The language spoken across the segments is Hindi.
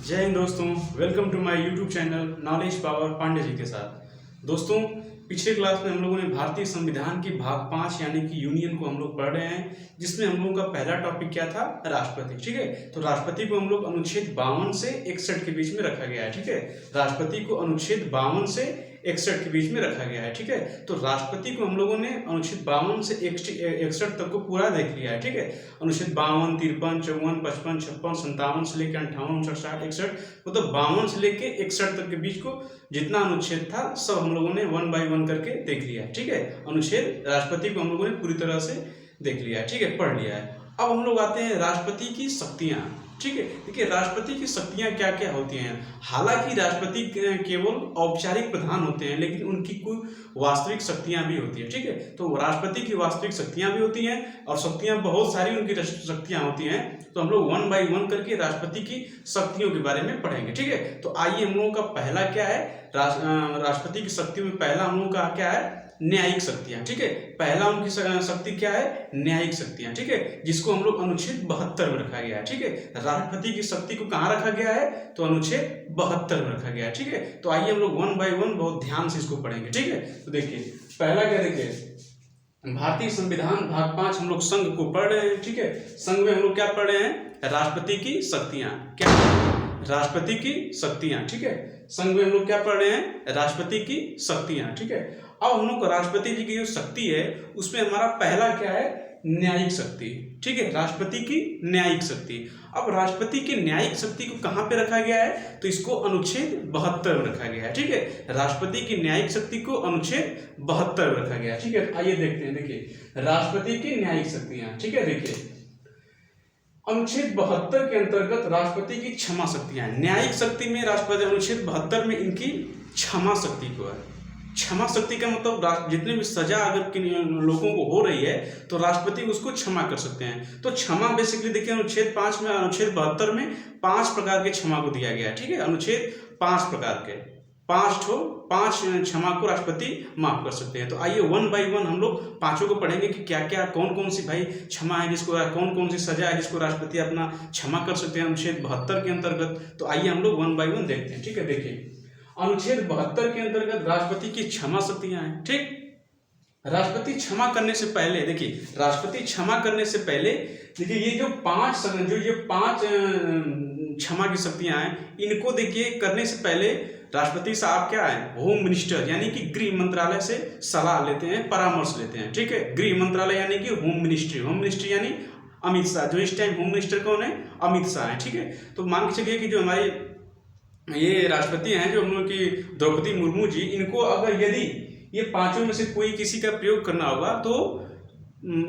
जय हिंद दोस्तों, welcome to my YouTube channel knowledge power Pandey ji के साथ। दोस्तों, पिछले क्लास में हम लोगों ने भारतीय संविधान की भाग 5 यानी कि यूनियन को हम लोग पढ़ रहे हैं, जिसमें हम लोगों का पहला टॉपिक क्या था? राष्ट्रपति। ठीक है, तो राष्ट्रपति को हम लोग अनुच्छेद 52 से 61 के बीच में रखा गया है। ठीक है, राष्ट्रपति को अनुच्छेद 52 से 61 के बीच में रखा गया है। ठीक है, तो राष्ट्रपति को हम लोगों ने अनुच्छेद 52 से 61 तक को पूरा देख लिया है। ठीक है, अनुच्छेद 52, 53, 54, 55, 56, 57 से लेकर 58, 59, 60, 61, मतलब 52 से लेके 61 तक के बीच को जितना अनुच्छेद था सब हम लोगों ने 1 बाय 1 करके देख लिया है। ठीक है, अनुच्छेद राष्ट्रपति को हम लोगों ने पूरी तरह से देख लिया है। ठीक है, पढ़ लिया है। अब हम लोग आते हैं राष्ट्रपति की शक्तियां। ठीक है, देखिए राष्ट्रपति की शक्तियां क्या क्या होती हैं। हालांकि राष्ट्रपति केवल औपचारिक प्रधान होते हैं, लेकिन उनकी कोई वास्तविक शक्तियां भी होती है। ठीक है, तो राष्ट्रपति की वास्तविक शक्तियां भी होती हैं और शक्तियां बहुत सारी उनकी शक्तियां होती हैं। तो हम लोग 1 बाय 1 करके राष्ट्रपति की शक्तियों के बारे में पढ़ेंगे। ठीक है, तो आइए हम लोगों का पहला क्या है, राष्ट्रपति की शक्तियों में पहला हम लोगों का क्या है? न्यायिक शक्तियां। ठीक है, पहला उनकी शक्ति क्या है? न्यायिक शक्तियां। ठीक है, जिसको हम लोग अनुच्छेद 72 में रखा गया है। ठीक है, राष्ट्रपति की शक्ति को कहाँ रखा गया है? तो अनुच्छेद 72 में रखा गया है। ठीक है, तो आइए हम लोग 1 बाय 1 बहुत ध्यान से इसको पढ़ेंगे। ठीक है, तो देखिए पहला क्या, देखिए भारतीय संविधान भाग 5 हम लोग संघ को पढ़ रहे हैं। ठीक है, संघ में हम लोग क्या पढ़ रहे हैं? राष्ट्रपति की शक्तियां। क्या? राष्ट्रपति की शक्तियां। ठीक है, संघ में हम लोग क्या पढ़ रहे हैं? राष्ट्रपति की शक्तियां। ठीक है, अब हम लोग को राष्ट्रपति जी की जो शक्ति है उसमें हमारा पहला क्या है? न्यायिक शक्ति। ठीक है, राष्ट्रपति की न्यायिक शक्ति। अब राष्ट्रपति की न्यायिक शक्ति को कहां पे रखा गया है? तो इसको अनुच्छेद 72 में रखा गया है। ठीक है, राष्ट्रपति की न्यायिक शक्ति को अनुच्छेद 72 में रखा गया है। ठीक है, आइए देखते हैं। देखिए राष्ट्रपति की न्यायिक शक्तियां। ठीक है, देखिए अनुच्छेद 72 के अंतर्गत राष्ट्रपति की क्षमा शक्तियां। न्यायिक शक्ति में राष्ट्रपति अनुच्छेद 72 में इनकी क्षमा शक्ति को है। क्षमा शक्ति का मतलब जितने भी सजा अगर लोगों को हो रही है तो राष्ट्रपति उसको क्षमा कर सकते हैं। तो क्षमा बेसिकली देखिए अनुच्छेद 5 में, अनुच्छेद 72 में 5 प्रकार के क्षमा को दिया गया है। ठीक है, अनुच्छेद 5 प्रकार के 5 क्षमा को राष्ट्रपति माफ कर सकते हैं। तो आइए 1 बाय 1 हम लोग पांचों को पढ़ेंगे कि क्या क्या कौन कौन सी भाई क्षमा है, जिसको कौन कौन सी सजा है जिसको राष्ट्रपति अपना क्षमा कर सकते हैं अनुच्छेद 72 के अंतर्गत। तो आइए हम लोग 1 बाय 1 देखते हैं। ठीक है, देखिए अनुच्छेद 72 के अंतर्गत राष्ट्रपति की क्षमा शक्तियां हैं। ठीक, राष्ट्रपति क्षमा करने से पहले, देखिए राष्ट्रपति क्षमा करने से पहले देखिए ये जो 5 क्षमा की शक्तियां हैं, इनको देखिए करने से पहले राष्ट्रपति साहब क्या है? होम मिनिस्टर यानी कि गृह मंत्रालय से सलाह लेते हैं, परामर्श लेते हैं। ठीक है, गृह मंत्रालय यानी कि होम मिनिस्ट्री यानी अमित शाह। जो इस टाइम होम मिनिस्टर कौन है? अमित शाह है। ठीक है, तो मान के चलिए कि जो हमारे ये राष्ट्रपति हैं, जो हम लोग की द्रौपदी मुर्मू जी, इनको अगर यदि ये पांचों में से कोई किसी का प्रयोग करना होगा तो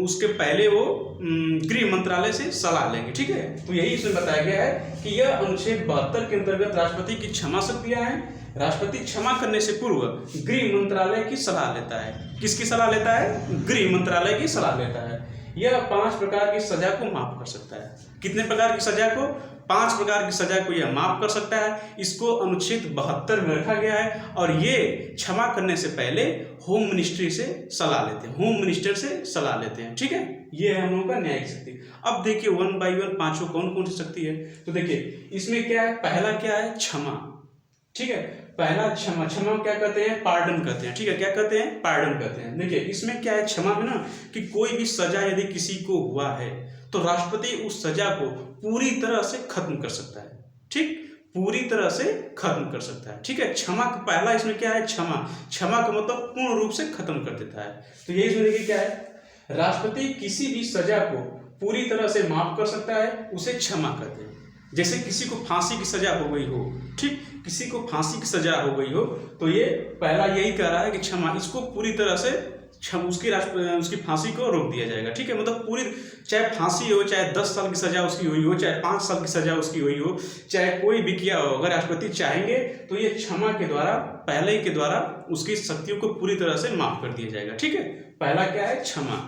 उसके पहले वो गृह मंत्रालय से सलाह लेंगे। ठीक है, तो यही इसमें बताया गया है कि यह अनुच्छेद 72 के अंतर्गत राष्ट्रपति की क्षमा शक्तियां हैं। राष्ट्रपति क्षमा करने से पूर्व गृह मंत्रालय की सलाह लेता है। किसकी सलाह लेता है? गृह मंत्रालय की सलाह लेता है। यह 5 प्रकार की सजा को माफ कर सकता है। कितने प्रकार की सजा को? 5 प्रकार की सजा को यह माफ कर सकता है। इसको अनुच्छेद 72 में रखा गया है और ये क्षमा करने से पहले होम मिनिस्ट्री से सलाह लेते हैं, होम मिनिस्टर से सलाह लेते हैं। ठीक है, ये है हम लोगों का न्यायिक शक्ति। अब देखिए 1 बाय 1 पांचों कौन कौन सी शक्ति है। तो देखिए इसमें क्या है? पहला क्या है? क्षमा। ठीक है, पहला क्षमा। क्षमा क्या कहते हैं? पार्डन कहते हैं। ठीक है, क्या कहते हैं? पार्डन कहते हैं। देखिए इसमें क्या है क्षमा में ना, कि कोई भी सजा यदि किसी को हुआ है तो राष्ट्रपति उस सजा को पूरी तरह से खत्म कर सकता है। ठीक, पूरी तरह से खत्म कर सकता है। ठीक है, क्षमा का पहला इसमें क्या है? क्षमा। क्षमा का मतलब पूर्ण रूप से खत्म कर देता है। तो यही इसमें देखिए क्या है? राष्ट्रपति किसी भी सजा को पूरी तरह से माफ कर सकता है, उसे क्षमा कहते हैं। जैसे किसी को फांसी की सजा हो गई हो, ठीक, किसी को फांसी की सजा हो गई हो तो ये पहला यही कह रहा है कि क्षमा, इसको पूरी तरह से उसकी फांसी को रोक दिया जाएगा। ठीक है, मतलब पूरी, चाहे फांसी हो, चाहे 10 साल की सजा उसकी हुई हो, चाहे 5 साल की सजा उसकी हुई हो, चाहे कोई भी किया हो, अगर राष्ट्रपति चाहेंगे तो ये क्षमा के द्वारा, पहले के द्वारा उसकी शक्तियों को पूरी तरह से माफ कर दिया जाएगा। ठीक है, पहला क्या है? क्षमा।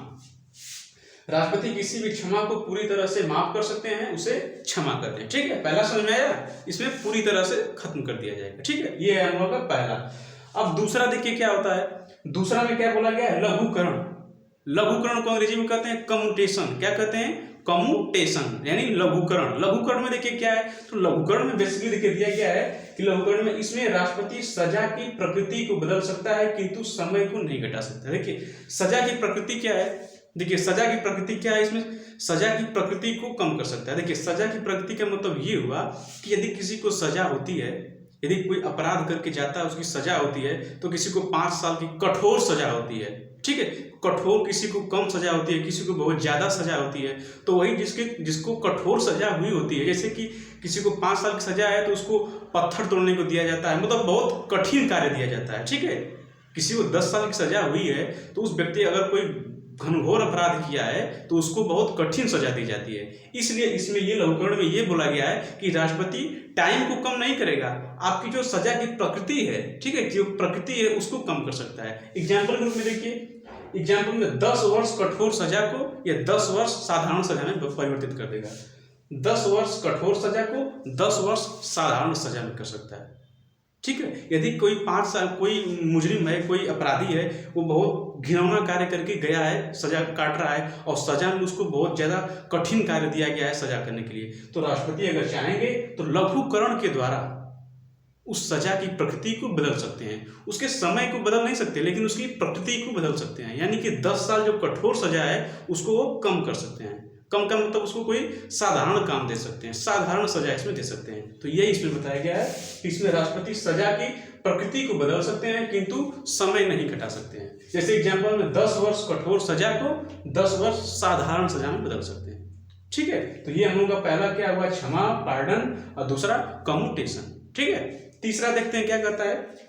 राष्ट्रपति किसी भी क्षमा को पूरी तरह से माफ कर सकते हैं, उसे क्षमा कहते हैं। ठीक है, पहला समझ में आया? इसमें पूरी तरह से खत्म कर दिया जाएगा। ठीक है, ये है हम लोग का पहला। अब दूसरा देखिए क्या होता है। दूसरा में क्या बोला गया है? लघुकरण। लघुकरण को अंग्रेजी में कहते हैं कम्यूटेशन। क्या कहते हैं? कम्यूटेशन यानी लघुकरण। लघुकरण में देखिए क्या है, तो लघुकरण में बेसिकली देखिए दिया गया है कि लघुकरण में इसमें राष्ट्रपति सजा की प्रकृति को बदल सकता है किंतु समय को नहीं घटा सकता। देखिए सजा की प्रकृति क्या है, देखिए सजा की प्रकृति क्या है, इसमें सजा की प्रकृति को कम कर सकता है। देखिए सजा की प्रकृति का मतलब ये हुआ कि यदि किसी को सजा होती है, यदि कोई अपराध करके जाता है उसकी सजा होती है, तो किसी को 5 साल की कठोर सजा होती है, ठीक है, कठोर, किसी को कम सजा होती है, किसी को बहुत ज्यादा सजा होती है। तो वही जिसको कठोर सजा हुई होती है, जैसे कि किसी को 5 साल की सजा है तो उसको पत्थर तोड़ने को दिया जाता है, मतलब बहुत कठिन कार्य दिया जाता है, ठीक है। किसी को 10 साल की सजा हुई है तो उस व्यक्ति अगर कोई घनघोर अपराध किया है तो उसको बहुत कठिन सजा दी जाती है। इसलिए इसमें ये लघुकरण में ये बोला गया है कि राष्ट्रपति टाइम को कम नहीं करेगा, आपकी जो सजा की प्रकृति है, ठीक है, जो प्रकृति है उसको कम कर सकता है। एग्जाम्पल के रूप में देखिए, एग्जाम्पल में 10 वर्ष कठोर सजा को या 10 वर्ष साधारण सजा में परिवर्तित कर देगा। 10 वर्ष कठोर सजा को 10 वर्ष साधारण सजा में कर सकता है, ठीक है। यदि कोई 5 साल कोई मुजरिम है, कोई अपराधी है, वो बहुत घिनौना कार्य करके गया है, सजा काट रहा है और सजा में उसको बहुत ज्यादा कठिन कार्य दिया गया है सजा करने के लिए, तो राष्ट्रपति अगर चाहेंगे तो लघुकरण के द्वारा उस सजा की प्रकृति को बदल सकते हैं। उसके समय को बदल नहीं सकते लेकिन उसकी प्रकृति को बदल सकते हैं, यानी कि 10 साल जो कठोर सजा है उसको वो कम कर सकते हैं। कम का मतलब उसको कोई साधारण काम दे सकते हैं, साधारण सजा इसमें दे सकते हैं। तो यही इसमें बताया गया है कि इसमें राष्ट्रपति सजा की प्रकृति को बदल सकते हैं किंतु समय नहीं घटा सकते हैं। जैसे एग्जाम्पल में 10 वर्ष कठोर सजा को 10 वर्ष साधारण सजा में बदल सकते हैं, ठीक है। तो ये हम लोग का पहला क्या हुआ, क्षमा, पार्डन, और दूसरा कम्यूटेशन, ठीक है। तीसरा देखते हैं क्या कहता है,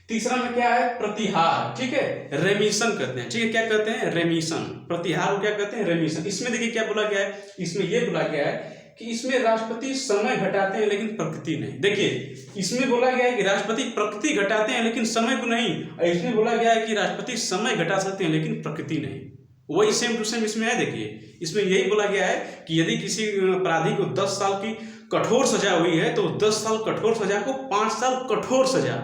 तीसरा में क्या है, प्रतिहार, ठीक है, रेमिशन करते हैं, ठीक है। क्या कहते हैं, रेमिशन, प्रतिहार को क्या कहते हैं, रेमिशन। इसमें देखिए क्या बोला गया है, इसमें यह बोला गया है कि इसमें राष्ट्रपति समय घटाते हैं लेकिन प्रकृति नहीं। देखिए इसमें बोला गया है कि राष्ट्रपति प्रकृति घटाते हैं लेकिन समय को नहीं, और इसमें बोला गया है कि राष्ट्रपति समय घटा सकते हैं लेकिन प्रकृति नहीं। वही सेम टू सेम इसमें है। देखिए इसमें यही बोला गया है कि यदि किसी अपराधी को 10 साल की कठोर सजा हुई है तो 10 साल कठोर सजा को 5 साल कठोर सजा,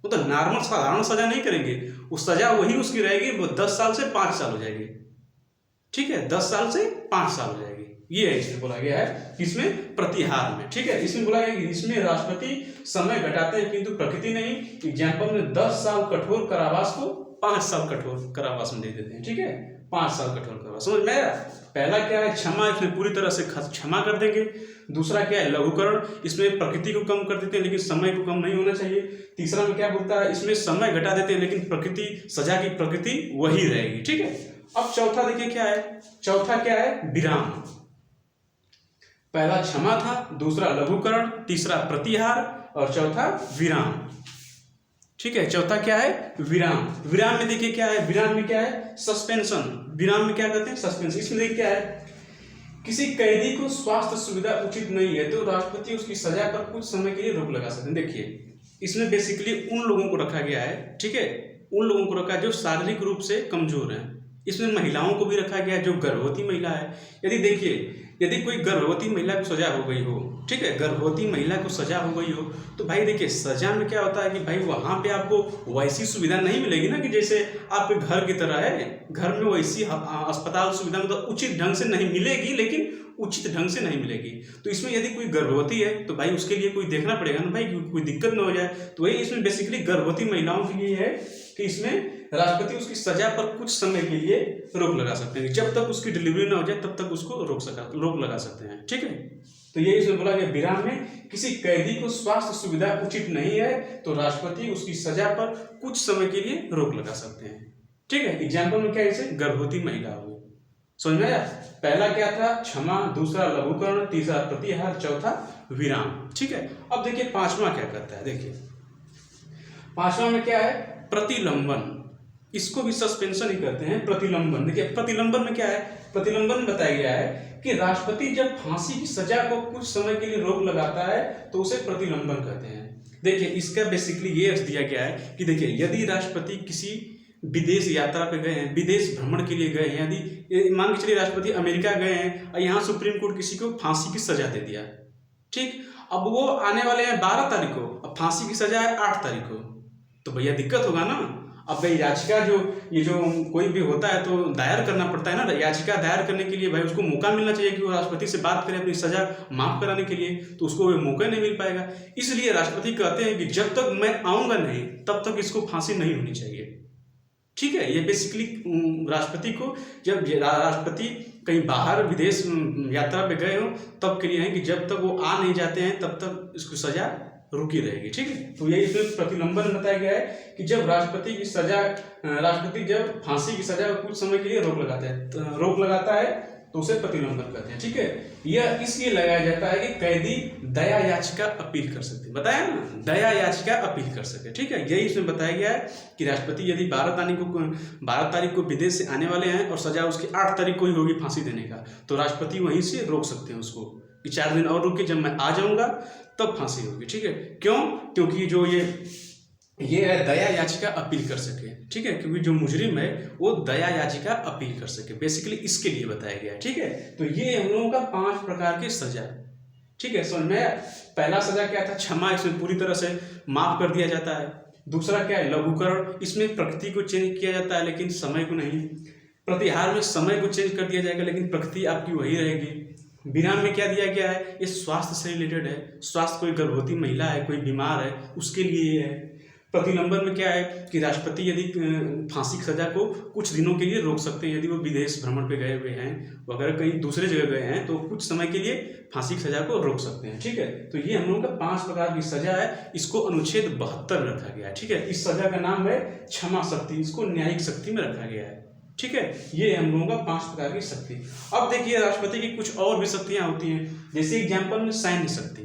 वो तो नॉर्मल साधारण सजा नहीं करेंगे, वो सजा वही उसकी रहेगी, वो 10 साल से 5 साल हो जाएगी, ठीक है, 10 साल से 5 साल हो जाएगी। ये है इसमें बोला गया है, इसमें प्रतिहार में, ठीक है। इसमें बोला गया कि इसमें राष्ट्रपति समय घटाते हैं किंतु प्रकृति नहीं। एग्जाम्पल में 10 साल कठोर कारावास को 5 साल कठोर कारावास में दे देते हैं, ठीक है, 5 साल कठोर कारावास। समझ में आया। पहला क्या है, क्षमा, इसमें पूरी तरह से क्षमा कर देंगे। दूसरा क्या है, लघुकरण, इसमें प्रकृति को कम कर देते हैं लेकिन समय को कम नहीं होना चाहिए। तीसरा में क्या बोलता है, इसमें समय घटा देते हैं लेकिन प्रकृति, सजा की प्रकृति वही रहेगी, ठीक है। अब चौथा देखिए क्या है, चौथा क्या है, विराम। पहला क्षमा था, दूसरा लघुकरण, तीसरा प्रतिहार और चौथा विराम, ठीक है। चौथा क्या है, विराम। विराम में देखिए क्या है, विराम में क्या है, सस्पेंशन। विराम में क्या कहते हैं, सस्पेंशन। इसमें देखिए क्या है, किसी कैदी को स्वास्थ्य सुविधा उचित नहीं है तो राष्ट्रपति उसकी सजा पर कुछ समय के लिए रोक लगा सकते हैं। देखिए इसमें बेसिकली उन लोगों को रखा गया है, ठीक है, उन लोगों को रखा जो शारीरिक रूप से कमजोर हैं। इसमें महिलाओं को भी रखा गया है, जो गर्भवती महिला है। यदि देखिए यदि कोई गर्भवती महिला को सजा हो गई हो, ठीक है, गर्भवती महिला को सजा हो गई हो तो भाई देखिए सजा में क्या होता है कि भाई वहां पे आपको वैसी सुविधा नहीं मिलेगी ना कि जैसे आपके घर की तरह है। घर में वैसी अस्पताल सुविधा मतलब उचित ढंग से नहीं मिलेगी, लेकिन उचित ढंग से नहीं मिलेगी। तो इसमें यदि कोई गर्भवती है तो भाई उसके लिए कोई देखना पड़ेगा ना भाई, कोई दिक्कत ना हो जाए। तो वही इसमें बेसिकली गर्भवती महिलाओं के लिए है कि इसमें राष्ट्रपति उसकी सजा पर कुछ समय के लिए रोक लगा सकते हैं, जब तक उसकी डिलीवरी ना हो जाए तब तक उसको रोक लगा सकते हैं, ठीक है। तो ये इसमें बोला गया, विराम में किसी कैदी को स्वास्थ्य सुविधा उचित नहीं है तो राष्ट्रपति उसकी सजा पर कुछ समय के लिए रोक लगा सकते हैं, ठीक है। एग्जाम्पल में क्या है, जैसे गर्भवती महिला हो, समझ में आया। पहला क्या था, क्षमा, दूसरा लघुकरण, तीसरा प्रतिहार, चौथा विराम, ठीक है। अब देखिए पांचवा क्या करता है, देखिए पांचवा में क्या है, प्रतिलंबन। इसको भी सस्पेंशन ही कहते हैं, प्रतिलंबन। देखिए प्रतिलंबन में क्या है, प्रतिलंबन में बताया गया है कि राष्ट्रपति जब फांसी की सजा को कुछ समय के लिए रोक लगाता है तो उसे प्रतिलंबन कहते हैं। देखिए इसका बेसिकली ये अर्थ दिया गया है कि देखिए यदि राष्ट्रपति किसी विदेश यात्रा पे गए हैं, विदेश भ्रमण के लिए गए हैं, यदि मान के चलिए राष्ट्रपति अमेरिका गए हैं और यहाँ सुप्रीम कोर्ट किसी को फांसी की सजा दे दिया, ठीक, अब वो आने वाले हैं 12 तारीख को, अब फांसी की सजा है 8 तारीख को, तो भैया दिक्कत होगा ना। अब भाई याचिका जो कोई भी होता है तो दायर करना पड़ता है ना, याचिका दायर करने के लिए भाई उसको मौका मिलना चाहिए कि वो राष्ट्रपति से बात करे अपनी सजा माफ कराने के लिए, तो उसको वो मौका नहीं मिल पाएगा। इसलिए राष्ट्रपति कहते हैं कि जब तक मैं आऊंगा नहीं तब तक इसको फांसी नहीं होनी चाहिए। ठीक है, ये बेसिकली राष्ट्रपति को, जब राष्ट्रपति कहीं बाहर विदेश यात्रा पे गए हो तब के लिए है कि जब तक वो आ नहीं जाते हैं तब तक इसको सजा रुकी रहेगी। ठीक है, तो यही इसमें प्रतिलंबन बताया गया है कि जब राष्ट्रपति जब फांसी की सजा कुछ समय के लिए रोक लगाता है तो उसे प्रतिलंबन कहते हैं। ठीक है, यह इसलिए लगाया जाता है कि कैदी दया याचिका अपील कर सकते, बताया ना, दया याचिका अपील कर सके। ठीक है, यही इसमें बताया गया है कि राष्ट्रपति यदि 12 तारीख को विदेश से आने वाले हैं और सजा उसकी 8 तारीख को ही होगी फांसी देने का, तो राष्ट्रपति वहीं से रोक सकते हैं उसको कि 4 दिन और रुक के जब मैं आ जाऊंगा तब फांसी होगी। ठीक है, क्यों? क्योंकि जो ये है दया याचिका अपील कर सके। ठीक है, क्योंकि जो मुजरिम है वो दया याचिका अपील कर सके, बेसिकली इसके लिए बताया गया है। ठीक है, तो ये हम लोगों का 5 प्रकार की सजा। ठीक है, समझ में? पहला सजा क्या था? क्षमा, इसमें पूरी तरह से माफ कर दिया जाता है। दूसरा क्या है? लघुकरण, इसमें प्रकृति को चेंज किया जाता है लेकिन समय को नहीं। प्रतिहार में समय को चेंज कर दिया जाएगा लेकिन प्रकृति आपकी वही रहेगी। विराम में क्या दिया गया है? ये स्वास्थ्य से रिलेटेड है, स्वास्थ्य, कोई गर्भवती महिला है, कोई बीमार है, उसके लिए ये है। प्रतिलंबन में क्या है कि राष्ट्रपति यदि फांसी की सजा को कुछ दिनों के लिए रोक सकते हैं, यदि वो विदेश भ्रमण पे गए हुए हैं वगैरह कहीं दूसरे जगह गए हैं तो कुछ समय के लिए फांसी की सजा को रोक सकते हैं। ठीक है, तो ये हम लोगों का 5 प्रकार की सजा है, इसको अनुच्छेद 72 में रखा गया है। ठीक है, इस सजा का नाम है क्षमा शक्ति, इसको न्यायिक शक्ति में रखा गया है। ठीक है, ये हम लोगों का 5 प्रकार की शक्ति। अब देखिए राष्ट्रपति की कुछ और भी शक्तियां होती हैं, जैसे एग्जाम्पल में सैन्य शक्ति।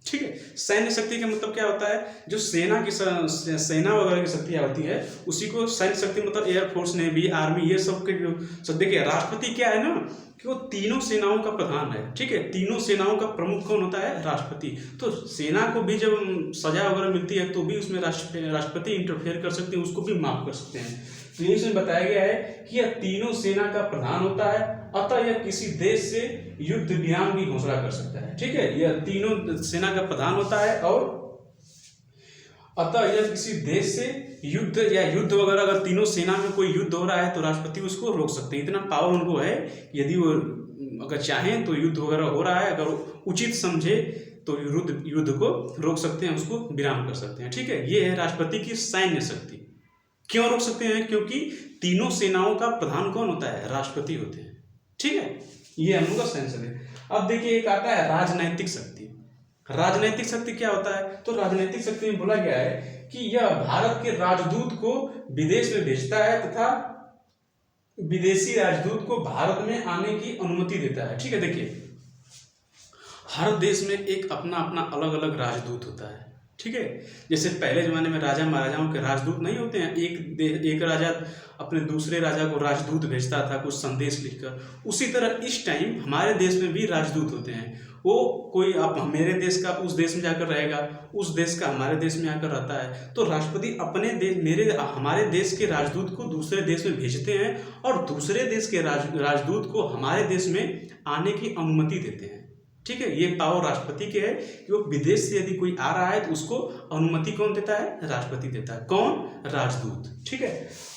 ठीक है, सैन्य शक्ति का मतलब क्या होता है? जो सेना वगैरह की शक्तियां होती है उसी को सैन्य शक्ति, मतलब एयरफोर्स, नेवी, आर्मी, ये सब के जो सब। देखिए राष्ट्रपति क्या है ना कि वो तीनों सेनाओं का प्रधान है। ठीक है, तीनों सेनाओं का प्रमुख कौन होता है? राष्ट्रपति। तो सेना को भी जब सजा वगैरह मिलती है तो भी उसमें राष्ट्रपति इंटरफेयर कर सकते हैं, उसको भी माफ कर सकते हैं। तो ये इसमें बताया गया है कि यह तीनों सेना का प्रधान होता है, अतः यह किसी देश से युद्ध विराम की घोषणा कर सकता है। ठीक है, यह तीनों सेना का प्रधान होता है और अतः यह किसी देश से युद्ध वगैरह, अगर तीनों सेना में कोई युद्ध हो रहा है तो राष्ट्रपति उसको रोक सकते हैं। इतना पावर उनको है, यदि वो अगर चाहें तो युद्ध वगैरह हो रहा है, अगर उचित समझे तो युद्ध को रोक सकते हैं, उसको विराम कर सकते हैं। ठीक है, ये है राष्ट्रपति की सैन्य शक्ति। क्यों रोक सकते हैं? क्योंकि तीनों सेनाओं का प्रधान कौन होता है? राष्ट्रपति होते हैं। ठीक है, ये हम लोग का सैन्य शक्ति। अब देखिए एक आता है राजनैतिक शक्ति। राजनैतिक शक्ति क्या होता है? तो राजनैतिक शक्ति में बोला गया है कि यह भारत के राजदूत को विदेश में भेजता है तथा विदेशी राजदूत को भारत में आने की अनुमति देता है। ठीक है, देखिए हर देश में एक अपना अपना अलग अलग राजदूत होता है। ठीक है, जैसे पहले जमाने में राजा महाराजाओं के राजदूत नहीं होते हैं, एक राजा अपने दूसरे राजा को राजदूत भेजता था कुछ संदेश लिखकर, उसी तरह इस टाइम हमारे देश में भी राजदूत होते हैं। वो कोई आप मेरे देश का उस देश में जाकर रहेगा, उस देश का हमारे देश में आकर रहता है। तो राष्ट्रपति हमारे देश के राजदूत को दूसरे देश में भेजते हैं और दूसरे देश के राजदूत को हमारे देश में आने की अनुमति देते हैं। ठीक है, ये पावर राष्ट्रपति के है कि वो विदेश से यदि कोई आ रहा है तो उसको अनुमति कौन देता है? राष्ट्रपति देता है। कौन? राजदूत। ठीक है,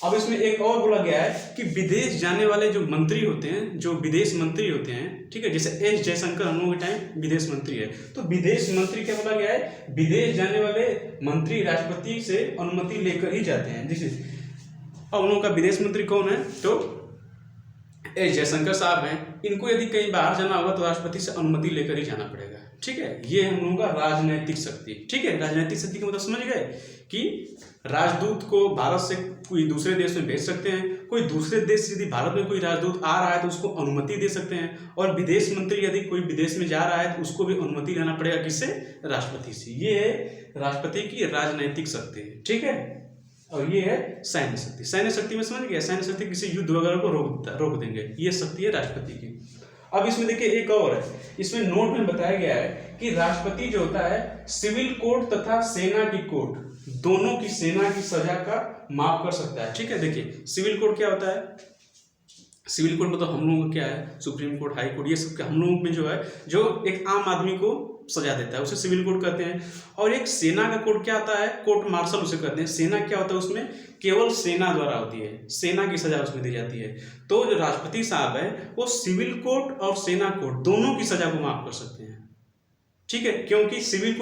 अब इसमें एक और बोला गया है कि विदेश जाने वाले जो मंत्री होते हैं, जो विदेश मंत्री होते हैं, ठीक है, जैसे एस जयशंकर हम लोगों के टाइम विदेश मंत्री है, तो विदेश मंत्री क्या बोला गया है? विदेश जाने वाले मंत्री राष्ट्रपति से अनुमति लेकर ही जाते हैं। जैसे अब उन लोगों का विदेश मंत्री कौन है? तो एस जयशंकर साहब हैं। इनको यदि कहीं बाहर जाना होगा तो राष्ट्रपति से अनुमति लेकर ही जाना पड़ेगा। ठीक है, ये हम लोगों का राजनैतिक शक्ति। ठीक है, राजनैतिक शक्ति का मतलब समझ गए कि राजदूत को भारत से कोई दूसरे देश में भेज सकते हैं, कोई दूसरे देश से यदि भारत में कोई राजदूत आ रहा है तो उसको अनुमति दे सकते हैं, और विदेश मंत्री यदि कोई विदेश में जा रहा है तो उसको भी अनुमति लेना पड़ेगा। किससे? राष्ट्रपति से। ये है राष्ट्रपति की राजनैतिक शक्ति। ठीक है, और ये है सैन्य शक्ति। सैन्य शक्ति में समझ गया, सैन्य शक्ति किसी युद्ध वगैरह को रोक देंगे, ये शक्ति है राष्ट्रपति की। अब इसमें देखिए एक और है, इसमें नोट में बताया गया है कि राष्ट्रपति जो होता है सिविल कोड तथा सेना की कोड, दोनों की सेना की सजा का माफ कर सकता है। ठीक है, देखिए सिविल कोड क्या होता है? सिविल कोड में तो हम लोगों का क्या है, सुप्रीम कोर्ट, हाई कोर्ट, ये सब हम लोगों में जो है, जो एक आम आदमी को सजा देता है उसे सिविल कोड कहते हैं। और एक सेना का कोड क्या आता है, कोर्ट मार्शल उसे कहते हैं। सेना क्या होता है, उसमें केवल सेना द्वारा होती है, सेना की सजा उसमें दी जाती है। तो जो राष्ट्रपति साहब है वो सिविल कोड और सेना कोड दोनों की सजा को माफ कर सकते हैं, ठीक है। क्योंकि सिविल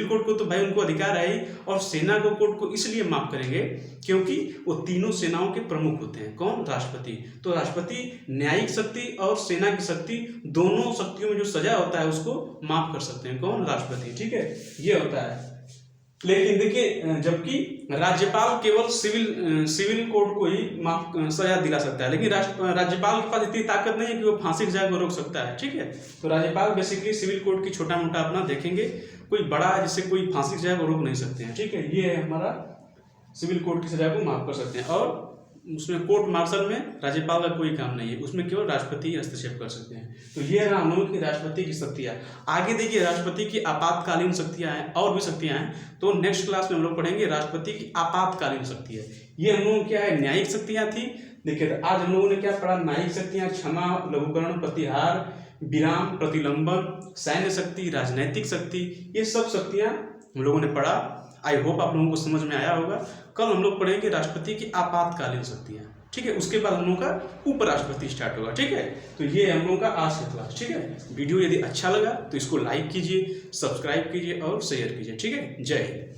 कोड को तो भाई उनको अधिकार है ही, और सेना को कोड को इसलिए माफ करेंगे क्योंकि वो तीनों सेनाओं के प्रमुख होते हैं। कौन, राष्ट्रपति। तो राष्ट्रपति न्यायिक शक्ति और सेना की शक्ति, दोनों शक्तियों में जो सजा होता है उसको माफ कर सकते हैं। कौन, राष्ट्रपति, ठीक है, ये होता है। लेकिन देखिए, जबकि राज्यपाल केवल सिविल कोड को ही माफ सजा दिला सकता है, लेकिन राज्यपाल के पास इतनी ताकत नहीं है कि वो फांसी की सजा को रोक सकता है, ठीक है। तो राज्यपाल बेसिकली सिविल कोड की छोटा मोटा अपना देखेंगे, कोई बड़ा है जिससे कोई फांसी की सजा को रोक नहीं सकते हैं, ठीक है। ये है हमारा सिविल कोड की सजा को माफ कर सकते हैं। और उसमें कोर्ट मार्शल में राज्यपाल का कोई काम नहीं है, उसमें केवल राष्ट्रपति ही हस्तक्षेप कर सकते हैं। तो ये है हम लोगों की राष्ट्रपति की शक्तियाँ। आगे देखिए राष्ट्रपति की आपातकालीन शक्तियाँ हैं, और भी शक्तियाँ हैं, तो नेक्स्ट क्लास में हम लोग पढ़ेंगे राष्ट्रपति की आपातकालीन शक्तियाँ। ये हम लोगों क्या है, न्यायिक शक्तियाँ थी। देखिए तो आज हम लोगों ने क्या पढ़ा, न्यायिक शक्तियाँ, क्षमा, लघुकरण, प्रतिहार, विराम, प्रतिलंबन, सैन्य शक्ति, राजनैतिक शक्ति, ये सब शक्तियाँ हम लोगों ने पढ़ा। आई होप आप लोगों को समझ में आया होगा। कल हम लोग पढ़ेंगे राष्ट्रपति की आपातकालीन शक्तियाँ, ठीक है। उसके बाद हम लोगों का उपराष्ट्रपति स्टार्ट होगा, ठीक है। तो ये हम लोगों का आज का क्लास, ठीक है। वीडियो यदि अच्छा लगा तो इसको लाइक कीजिए, सब्सक्राइब कीजिए और शेयर कीजिए, ठीक है। जय हिंद।